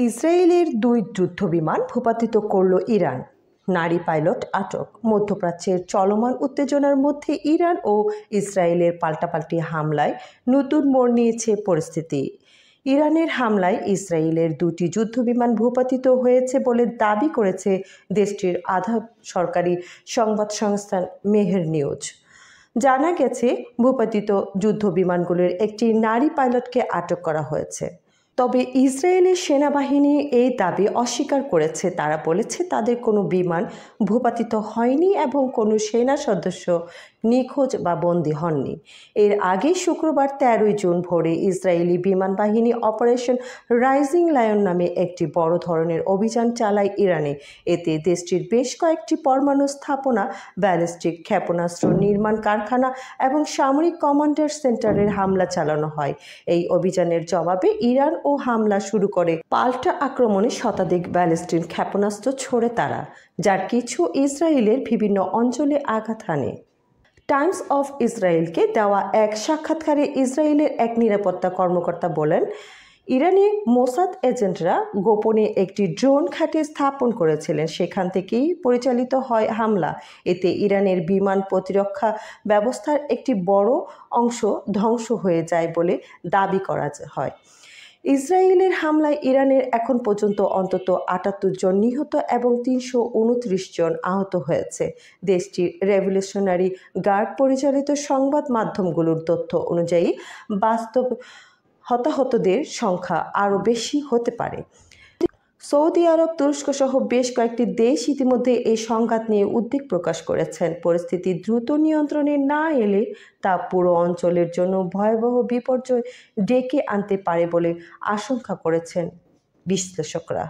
ইসরায়েলের ২ যুদ্ধবিমান ভূপাতিত করল ইরান। নারী পাইলট আটক। মধ্যপ্রাচ্যের চলমান উত্তেজনার মধ্যে ইরান ও ইসরায়েলের পাল্টাপাল্টি হামলায় নতুন মোড় নিয়েছে পরিস্থিতি। ইরানের হামলায় ইসরায়েলের ২টি যুদ্ধবিমান ভূপাতিত হয়েছে বলে দাবি করেছে দেশটির আধা সরকারি সংবাদ সংস্থা মেহের নিউজ। জানা গেছে, ভূপাতিত যুদ্ধবিমানগুলির একটি নারী পাইলটকে আটক করা হয়েছে। তবে ইসরায়েলের সেনাবাহিনী এই দাবি অস্বীকার করেছে। তারা বলেছে তাদের কোনো বিমান ভূপাতিত হয়নি এবং কোনো সেনা সদস্য নিখোঁজ বা বন্দী হননি। এর আগে শুক্রবার ১৩ জুন ভোরে ইসরায়েলি বিমান বাহিনী অপারেশন রাইজিং লায়ন নামে একটি বড় ধরনের অভিযান চালায় ইরানে। এতে দেশটির বেশ কয়েকটি পরমাণু স্থাপনা, ব্যালিস্টিক ক্ষেপণাস্ত্র নির্মাণ কারখানা এবং সামরিক কমান্ডার সেন্টারের হামলা চালানো হয়। এই অভিযানের জবাবে ইরান ও হামলা শুরু করে। পাল্টা আক্রমণে শতাধিক ব্যালিস্টিক ক্ষেপণাস্ত্র ছোড়ে তারা, যার কিছু ইসরায়েলের বিভিন্ন অঞ্চলে আঘাত হানে। টাইমস অফ ইসরায়েলকে দেওয়া এক সাক্ষাৎকারে ইসরায়েলের এক নিরাপত্তা কর্মকর্তা বলেন, ইরানি মোসাদ এজেন্টরা গোপনে একটি ড্রোন ঘাঁটি স্থাপন করেছিলেন, সেখান থেকেই পরিচালিত হয় হামলা। এতে ইরানের বিমান প্রতিরক্ষা ব্যবস্থার একটি বড় অংশ ধ্বংস হয়ে যায় বলে দাবি করা হয়। ইসরায়েলের হামলায় ইরানের এখন পর্যন্ত অন্তত ৭৮ জন নিহত এবং ৩২৯ জন আহত হয়েছে। দেশটির রেভলিউশনারি গার্ড পরিচালিত সংবাদ মাধ্যমগুলোর তথ্য অনুযায়ী বাস্তব হতাহতদের সংখ্যা আরও বেশি হতে পারে। সৌদি আরব, তুরস্ক সহ বেশ কয়েকটি দেশ ইতিমধ্যে এই সংঘাত নিয়ে উদ্বেগ প্রকাশ করেছেন। পরিস্থিতি দ্রুত নিয়ন্ত্রণে না এলে তা পুরো অঞ্চলের জন্য ভয়াবহ বিপর্যয় ডেকে আনতে পারে বলে আশঙ্কা করেছেন বিশ্লেষকরা।